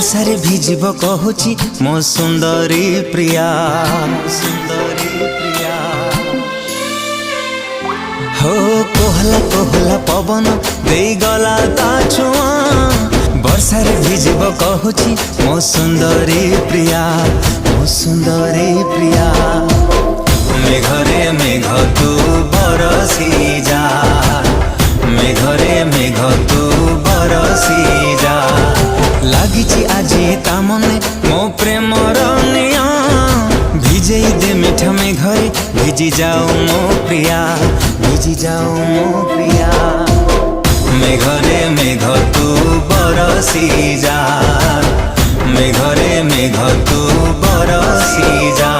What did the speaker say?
ବର୍ଷାରେ ଭିଜିବ କହୁଛି ମୋ ସୁନ୍ଦରୀ ପ୍ରିୟା, ସୁନ୍ଦରୀ ପ୍ରିୟା। हो कोहला कोहला पवन देईगला ता छुआ, वर्षारे भिजिब कहुची मो सुंदरी प्रिया, मो सुंदरी प्रिया। मेघरे मेघ तू बरसी जा, मेघरे मेघ तू बरसी जा। लागिची आजी ता मने मो प्रेमर निया, भिजेई दे मीठा मेघरे भिजी जाओ मो प्रिया, भिजी जाओ मो प्रिया। मेघरे मेघ तू बरसी जा, मेघरे मेघ तू बरसी जा।